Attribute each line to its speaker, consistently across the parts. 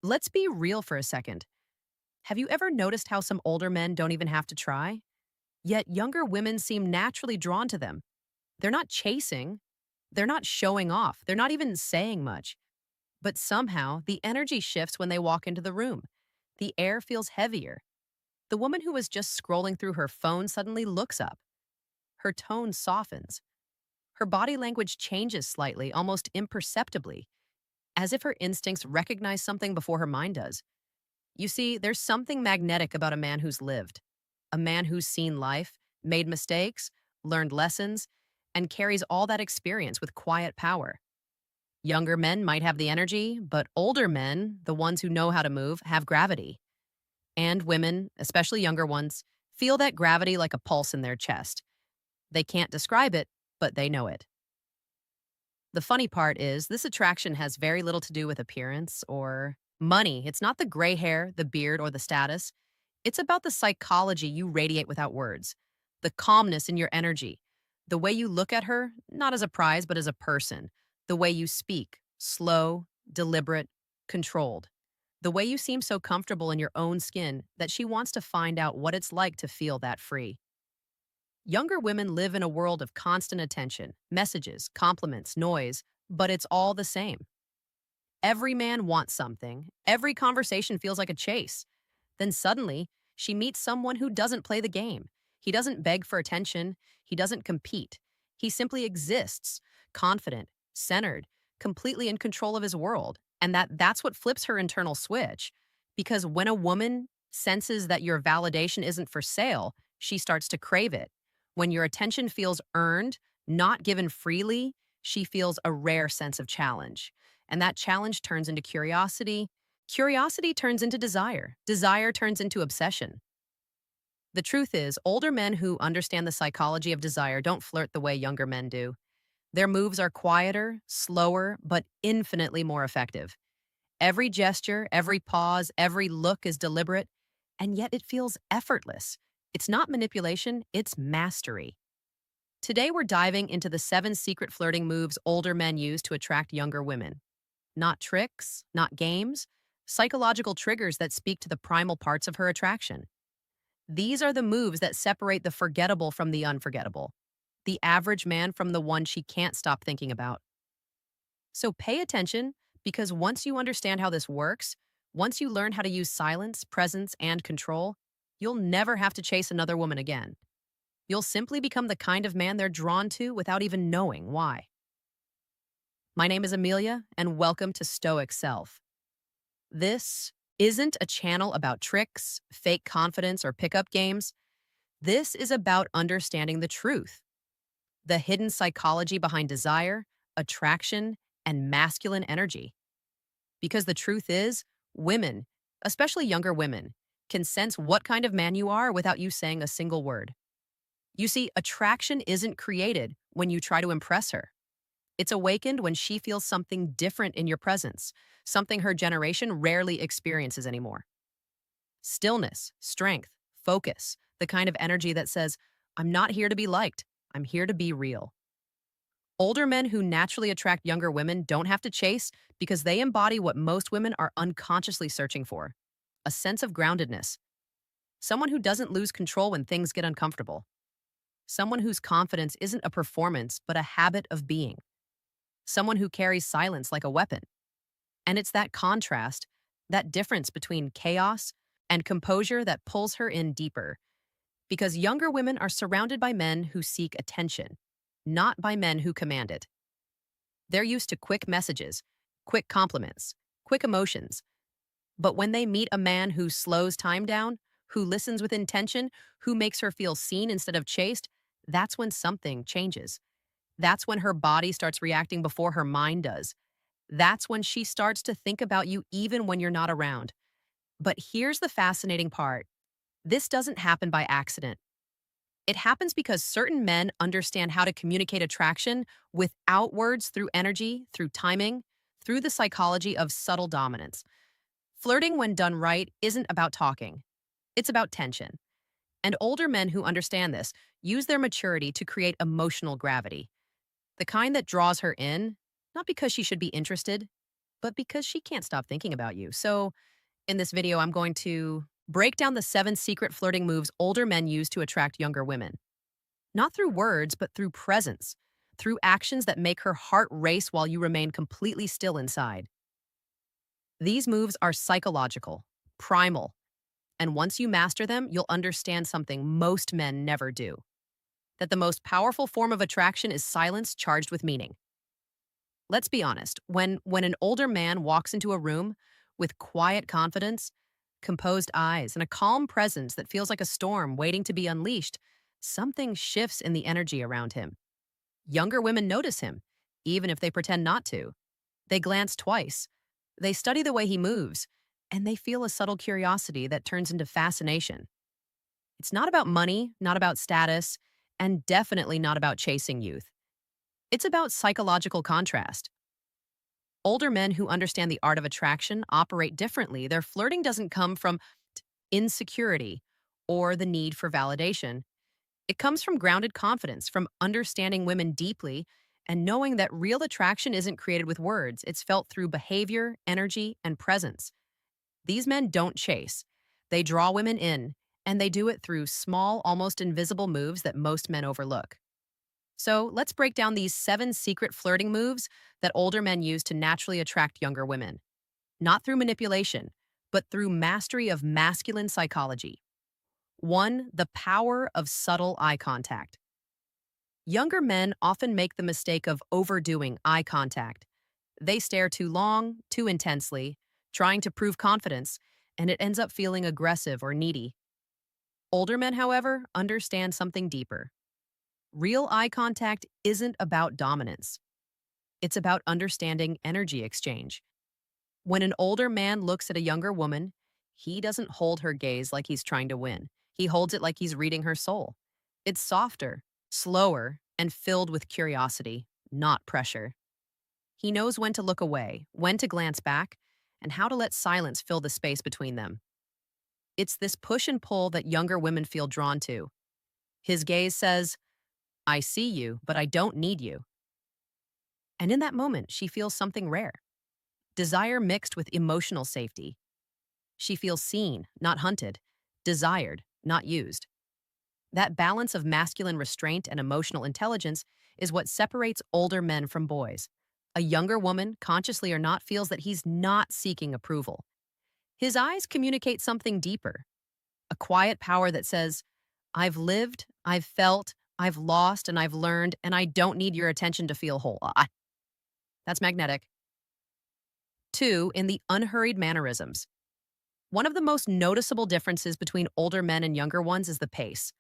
Speaker 1: Let's be real for a second. Have you ever noticed how some older men don't even have to try? Yet younger women seem naturally drawn to them. They're not chasing, they're not showing off, they're not even saying much. But somehow, the energy shifts when they walk into the room. The air feels heavier. The woman who was just scrolling through her phone suddenly looks up. Her tone softens. Her body language changes slightly, almost imperceptibly, as if her instincts recognize something before her mind does. You see, there's something magnetic about a man who's lived, a man who's seen life, made mistakes, learned lessons, and carries all that experience with quiet power. Younger men might have the energy, but older men, the ones who know how to move, have gravity. And women, especially younger ones, feel that gravity like a pulse in their chest. They can't describe it, but they know it. The funny part is, this attraction has very little to do with appearance or money. It's not the gray hair, the beard, or the status. It's about the psychology you radiate without words, the calmness in your energy, the way you look at her, not as a prize, but as a person, the way you speak, slow, deliberate, controlled, the way you seem so comfortable in your own skin that she wants to find out what it's like to feel that free. Younger women live in a world of constant attention, messages, compliments, noise, but it's all the same. Every man wants something. Every conversation feels like a chase. Then suddenly, she meets someone who doesn't play the game. He doesn't beg for attention. He doesn't compete. He simply exists, confident, centered, completely in control of his world. And that's what flips her internal switch. Because when a woman senses that your validation isn't for sale, she starts to crave it. When your attention feels earned, not given freely, she feels a rare sense of challenge. And that challenge turns into curiosity. Curiosity turns into desire. Desire turns into obsession. The truth is, older men who understand the psychology of desire don't flirt the way younger men do. Their moves are quieter, slower, but infinitely more effective. Every gesture, every pause, every look is deliberate, and yet it feels effortless. It's not manipulation, it's mastery. Today, we're diving into the 7 secret flirting moves older men use to attract younger women. Not tricks, not games, psychological triggers that speak to the primal parts of her attraction. These are the moves that separate the forgettable from the unforgettable, the average man from the one she can't stop thinking about. So pay attention, because once you understand how this works, once you learn how to use silence, presence, and control, you'll never have to chase another woman again. You'll simply become the kind of man they're drawn to without even knowing why. My name is Amelia, and welcome to Stoic Self. This isn't a channel about tricks, fake confidence, or pickup games. This is about understanding the truth, the hidden psychology behind desire, attraction, and masculine energy. Because the truth is, women, especially younger women, can sense what kind of man you are without you saying a single word. You see, attraction isn't created when you try to impress her. It's awakened when she feels something different in your presence, something her generation rarely experiences anymore. Stillness, strength, focus, the kind of energy that says, I'm not here to be liked, I'm here to be real. Older men who naturally attract younger women don't have to chase, because they embody what most women are unconsciously searching for: a sense of groundedness. Someone who doesn't lose control when things get uncomfortable. Someone whose confidence isn't a performance but a habit of being. Someone who carries silence like a weapon. And it's that contrast, that difference between chaos and composure, that pulls her in deeper. Because younger women are surrounded by men who seek attention, not by men who command it. They're used to quick messages, quick compliments, quick emotions. But when they meet a man who slows time down, who listens with intention, who makes her feel seen instead of chased, that's when something changes. That's when her body starts reacting before her mind does. That's when she starts to think about you even when you're not around. But here's the fascinating part. This doesn't happen by accident. It happens because certain men understand how to communicate attraction without words, through energy, through timing, through the psychology of subtle dominance. Flirting, when done right, isn't about talking. It's about tension. And older men who understand this use their maturity to create emotional gravity, the kind that draws her in, not because she should be interested, but because she can't stop thinking about you. So, in this video, I'm going to break down the 7 secret flirting moves older men use to attract younger women. Not through words, but through presence, through actions that make her heart race while you remain completely still inside. These moves are psychological, primal, and once you master them, you'll understand something most men never do: that the most powerful form of attraction is silence charged with meaning. Let's be honest, when an older man walks into a room with quiet confidence, composed eyes, and a calm presence that feels like a storm waiting to be unleashed, something shifts in the energy around him. Younger women notice him, even if they pretend not to. They glance twice. They study the way he moves, and they feel a subtle curiosity that turns into fascination. It's not about money, not about status, and definitely not about chasing youth. It's about psychological contrast. Older men who understand the art of attraction operate differently. Their flirting doesn't come from insecurity or the need for validation. It comes from grounded confidence, from understanding women deeply and knowing that real attraction isn't created with words. It's felt through behavior, energy, and presence. These men don't chase. They draw women in, and they do it through small, almost invisible moves that most men overlook. So let's break down these 7 secret flirting moves that older men use to naturally attract younger women. Not through manipulation, but through mastery of masculine psychology. 1. The power of subtle eye contact. Younger men often make the mistake of overdoing eye contact. They stare too long, too intensely, trying to prove confidence, and it ends up feeling aggressive or needy. Older men, however, understand something deeper. Real eye contact isn't about dominance. It's about understanding energy exchange. When an older man looks at a younger woman, he doesn't hold her gaze like he's trying to win. He holds it like he's reading her soul. It's softer, slower, and filled with curiosity, not pressure. He knows when to look away, when to glance back, and how to let silence fill the space between them. It's this push and pull that younger women feel drawn to. His gaze says, "I see you, but I don't need you." And in that moment, she feels something rare: desire mixed with emotional safety. She feels seen, not hunted, desired, not used. That balance of masculine restraint and emotional intelligence is what separates older men from boys. A younger woman, consciously or not, feels that he's not seeking approval. His eyes communicate something deeper, a quiet power that says, "I've lived, I've felt, I've lost, and I've learned, and I don't need your attention to feel whole." That's magnetic. 2. In the unhurried mannerisms. One of the most noticeable differences between older men and younger ones is the pace.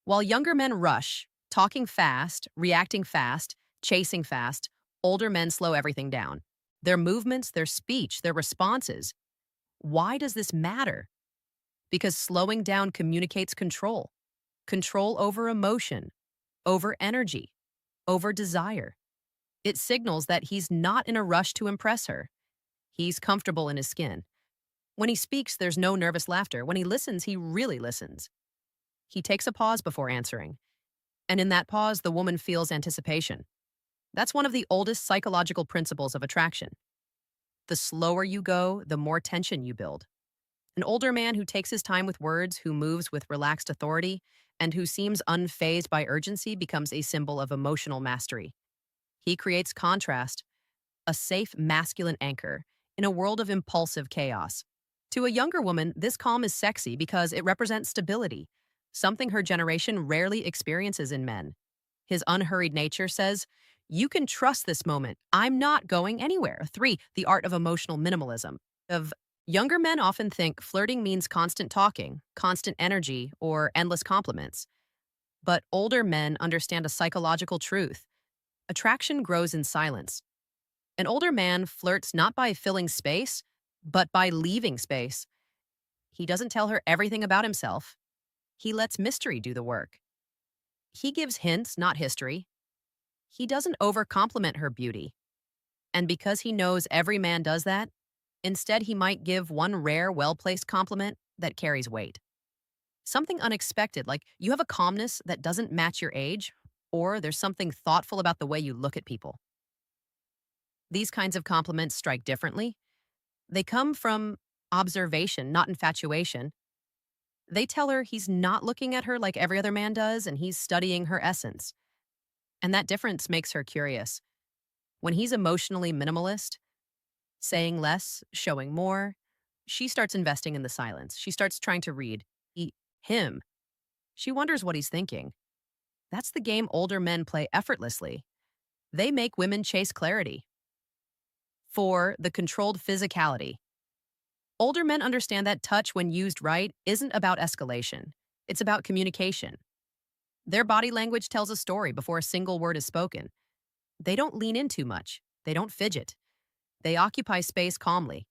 Speaker 1: While younger men rush, talking fast, reacting fast, chasing fast, older men slow everything down. Their movements, their speech, their responses. Why does this matter? Because slowing down communicates control. Control over emotion, over energy, over desire. It signals that he's not in a rush to impress her. He's comfortable in his skin. When he speaks, there's no nervous laughter. When he listens, he really listens. He takes a pause before answering. And in that pause, the woman feels anticipation. That's one of the oldest psychological principles of attraction. The slower you go, the more tension you build. An older man who takes his time with words, who moves with relaxed authority, and who seems unfazed by urgency becomes a symbol of emotional mastery. He creates contrast, a safe masculine anchor in a world of impulsive chaos. To a younger woman, this calm is sexy because it represents stability, something her generation rarely experiences in men. His unhurried nature says, "You can trust this moment. I'm not going anywhere." 3. The art of emotional minimalism. Younger men often think flirting means constant talking, constant energy, or endless compliments. But older men understand a psychological truth. Attraction grows in silence. An older man flirts not by filling space, but by leaving space. He doesn't tell her everything about himself. He lets mystery do the work. He gives hints, not history. He doesn't overcompliment her beauty. And because he knows every man does that, instead he might give one rare, well-placed compliment that carries weight. Something unexpected, like you have a calmness that doesn't match your age, or there's something thoughtful about the way you look at people. These kinds of compliments strike differently. They come from observation, not infatuation. They tell her he's not looking at her like every other man does, and he's studying her essence. And that difference makes her curious. When he's emotionally minimalist, saying less, showing more, she starts investing in the silence. She starts trying to read him. She wonders what he's thinking. That's the game older men play effortlessly. They make women chase clarity. For the controlled physicality. Older men understand that touch, when used right, isn't about escalation. It's about communication. Their body language tells a story before a single word is spoken. They don't lean in too much. They don't fidget. They occupy space calmly.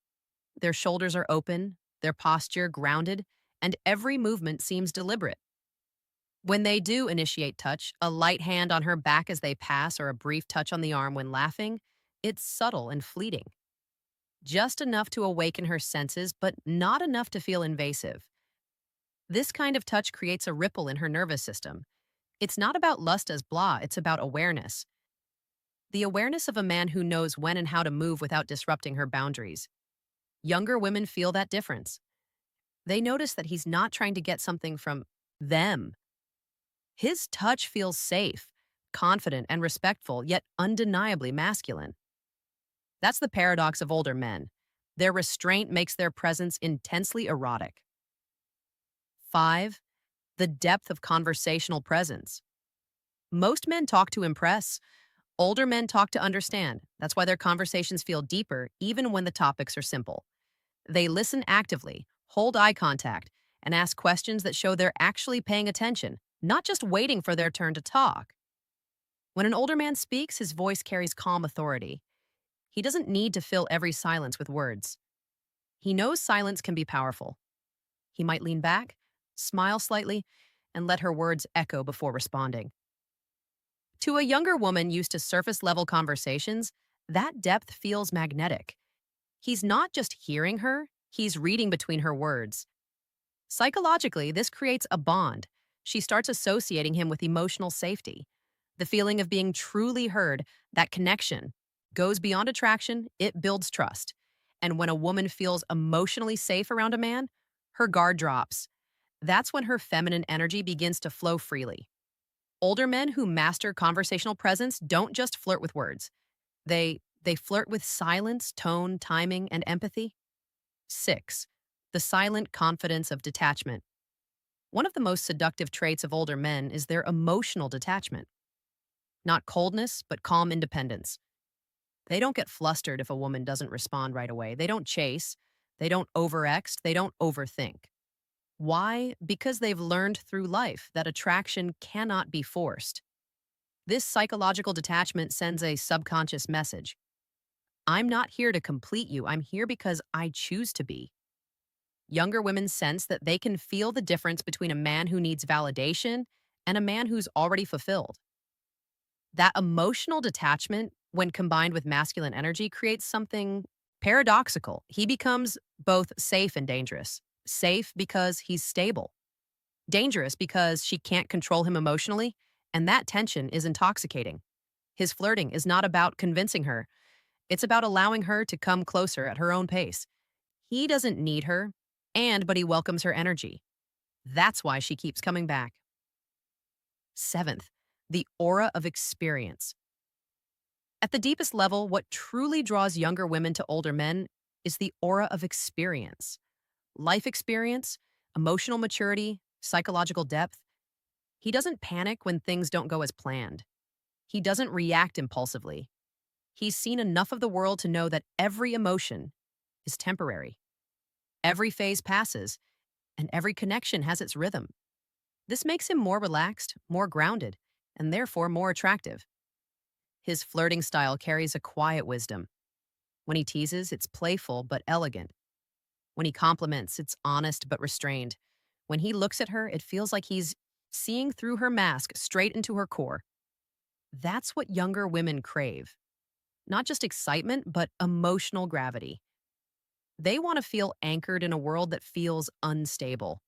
Speaker 1: Their shoulders are open, their posture grounded, and every movement seems deliberate. When they do initiate touch, a light hand on her back as they pass or a brief touch on the arm when laughing, it's subtle and fleeting. Just enough to awaken her senses, but not enough to feel invasive. This kind of touch creates a ripple in her nervous system. It's not about lust as blah, it's about awareness. The awareness of a man who knows when and how to move without disrupting her boundaries. Younger women feel that difference. They notice that he's not trying to get something from them. His touch feels safe, confident, and respectful, yet undeniably masculine. That's the paradox of older men. Their restraint makes their presence intensely erotic. 5. The depth of conversational presence. Most men talk to impress. Older men talk to understand. That's why their conversations feel deeper, even when the topics are simple. They listen actively, hold eye contact, and ask questions that show they're actually paying attention, not just waiting for their turn to talk. When an older man speaks, his voice carries calm authority. He doesn't need to fill every silence with words. He knows silence can be powerful. He might lean back, smile slightly, and let her words echo before responding. To a younger woman used to surface-level conversations, that depth feels magnetic. He's not just hearing her, he's reading between her words. Psychologically, this creates a bond. She starts associating him with emotional safety. The feeling of being truly heard, that connection, goes beyond attraction, it builds trust. And when a woman feels emotionally safe around a man, her guard drops. That's when her feminine energy begins to flow freely. Older men who master conversational presence don't just flirt with words. They flirt with silence, tone, timing, and empathy. 6. The silent confidence of detachment. One of the most seductive traits of older men is their emotional detachment. Not coldness, but calm independence. They don't get flustered if a woman doesn't respond right away. They don't chase. They don't overext. They don't overthink. Why? Because they've learned through life that attraction cannot be forced. This psychological detachment sends a subconscious message. I'm not here to complete you. I'm here because I choose to be. Younger women sense that they can feel the difference between a man who needs validation and a man who's already fulfilled. That emotional detachment, when combined with masculine energy, creates something paradoxical. He becomes both safe and dangerous. Safe because he's stable. Dangerous because she can't control him emotionally, and that tension is intoxicating. His flirting is not about convincing her. It's about allowing her to come closer at her own pace. He doesn't need her, but he welcomes her energy. That's why she keeps coming back. 7th, the aura of experience. At the deepest level, what truly draws younger women to older men is the aura of experience. Life experience, emotional maturity, psychological depth. He doesn't panic when things don't go as planned. He doesn't react impulsively. He's seen enough of the world to know that every emotion is temporary. Every phase passes, and every connection has its rhythm. This makes him more relaxed, more grounded, and therefore more attractive. His flirting style carries a quiet wisdom. When he teases, it's playful but elegant. When he compliments, it's honest but restrained. When he looks at her, it feels like he's seeing through her mask straight into her core. That's what younger women crave. Not just excitement, but emotional gravity. They want to feel anchored in a world that feels unstable.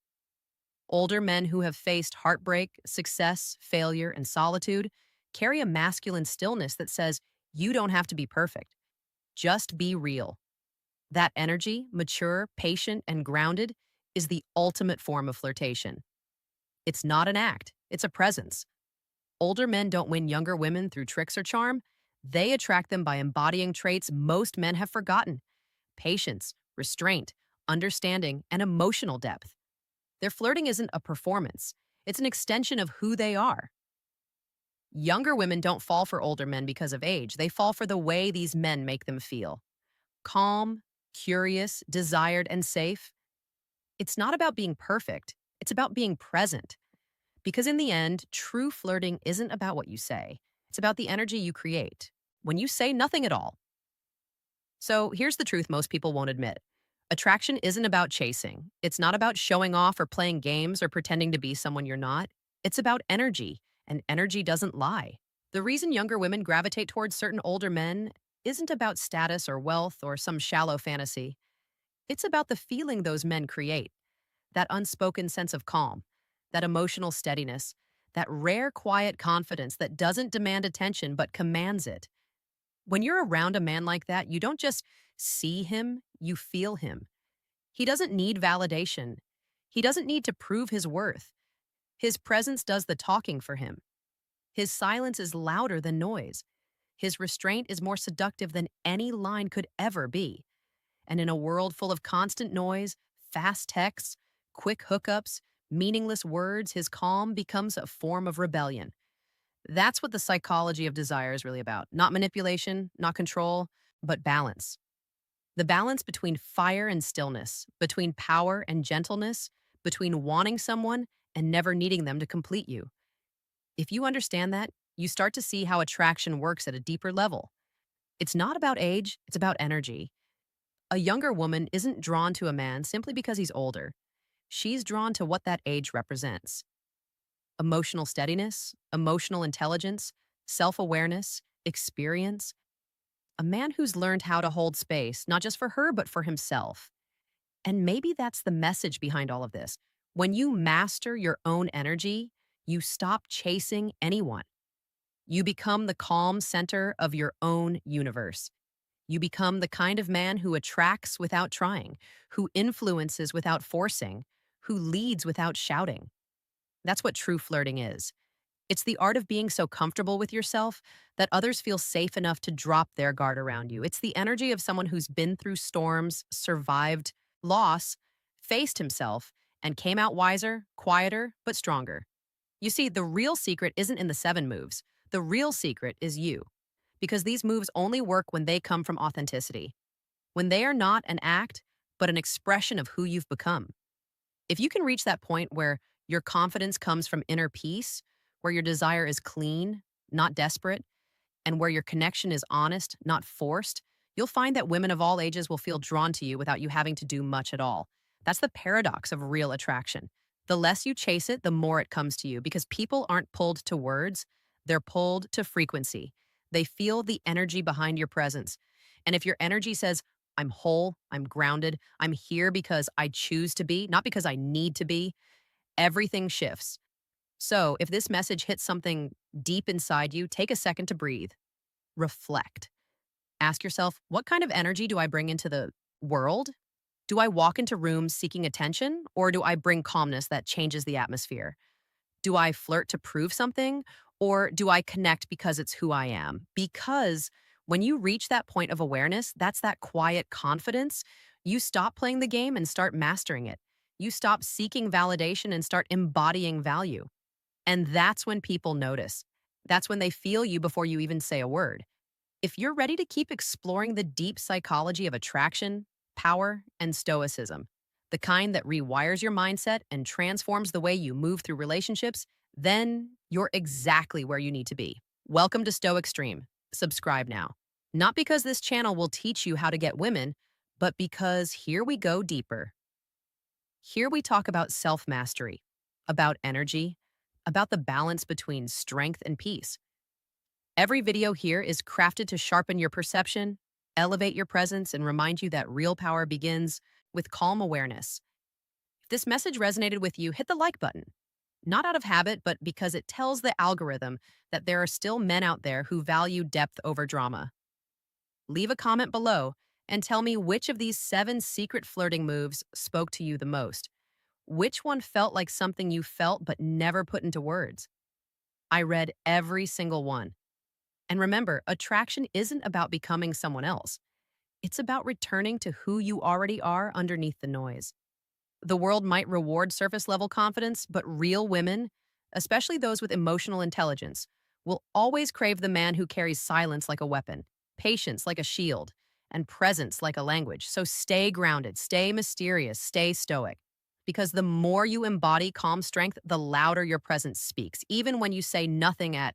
Speaker 1: Older men who have faced heartbreak, success, failure, and solitude carry a masculine stillness that says, you don't have to be perfect. Just be real. That energy, mature, patient, and grounded, is the ultimate form of flirtation. It's not an act, it's a presence. Older men don't win younger women through tricks or charm. They attract them by embodying traits most men have forgotten: patience, restraint, understanding, and emotional depth. Their flirting isn't a performance, it's an extension of who they are. Younger women don't fall for older men because of age, they fall for the way these men make them feel: calm, curious, desired, and safe. It's not about being perfect, it's about being present. Because in the end, true flirting isn't about what you say, it's about the energy you create when you say nothing at all. So here's the truth most people won't admit: attraction isn't about chasing, it's not about showing off or playing games or pretending to be someone you're not. It's about energy, and energy doesn't lie. The reason younger women gravitate towards certain older men isn't about status or wealth or some shallow fantasy. It's about the feeling those men create: that unspoken sense of calm, that emotional steadiness, that rare quiet confidence that doesn't demand attention but commands it. When you're around a man like that, you don't just see him, you feel him. He doesn't need validation. He doesn't need to prove his worth. His presence does the talking for him. His silence is louder than noise. His restraint is more seductive than any line could ever be. And in a world full of constant noise, fast texts, quick hookups, meaningless words, his calm becomes a form of rebellion. That's what the psychology of desire is really about. Not manipulation, not control, but balance. The balance between fire and stillness, between power and gentleness, between wanting someone and never needing them to complete you. If you understand that, you start to see how attraction works at a deeper level. It's not about age, it's about energy. A younger woman isn't drawn to a man simply because he's older. She's drawn to what that age represents: emotional steadiness, emotional intelligence, self awareness, experience. A man who's learned how to hold space, not just for her, but for himself. And maybe that's the message behind all of this. When you master your own energy, you stop chasing anyone. You become the calm center of your own universe. You become the kind of man who attracts without trying, who influences without forcing, who leads without shouting. That's what true flirting is. It's the art of being so comfortable with yourself that others feel safe enough to drop their guard around you. It's the energy of someone who's been through storms, survived loss, faced himself, and came out wiser, quieter, but stronger. You see, the real secret isn't in the 7 moves. The real secret is you. Because these moves only work when they come from authenticity, when they are not an act, but an expression of who you've become. If you can reach that point where your confidence comes from inner peace, where your desire is clean, not desperate, and where your connection is honest, not forced, you'll find that women of all ages will feel drawn to you without you having to do much at all. That's the paradox of real attraction. The less you chase it, the more it comes to you, because people aren't pulled to words, they're pulled to frequency. They feel the energy behind your presence. And if your energy says, I'm whole, I'm grounded, I'm here because I choose to be, not because I need to be, everything shifts. So if this message hits something deep inside you, take a second to breathe, reflect. Ask yourself, what kind of energy do I bring into the world? Do I walk into rooms seeking attention, or do I bring calmness that changes the atmosphere? Do I flirt to prove something, or do I connect because it's who I am? Because when you reach that point of awareness, that's that quiet confidence, you stop playing the game and start mastering it. You stop seeking validation and start embodying value. And that's when people notice. That's when they feel you before you even say a word. If you're ready to keep exploring the deep psychology of attraction, power, and stoicism, the kind that rewires your mindset and transforms the way you move through relationships, then you're exactly where you need to be. Welcome to Stoic Stream. Subscribe now. Not because this channel will teach you how to get women, but because here we go deeper. Here we talk about self-mastery, about energy, about the balance between strength and peace. Every video here is crafted to sharpen your perception, elevate your presence, and remind you that real power begins with calm awareness. If this message resonated with you, hit the like button. Not out of habit, but because it tells the algorithm that there are still men out there who value depth over drama. Leave a comment below and tell me which of these 7 secret flirting moves spoke to you the most. Which one felt like something you felt but never put into words? I read every single one. And remember, attraction isn't about becoming someone else. It's about returning to who you already are underneath the noise. The world might reward surface level confidence, but real women, especially those with emotional intelligence, will always crave the man who carries silence like a weapon, patience like a shield, and presence like a language. So stay grounded, stay mysterious, stay stoic. Because the more you embody calm strength, the louder your presence speaks, even when you say nothing at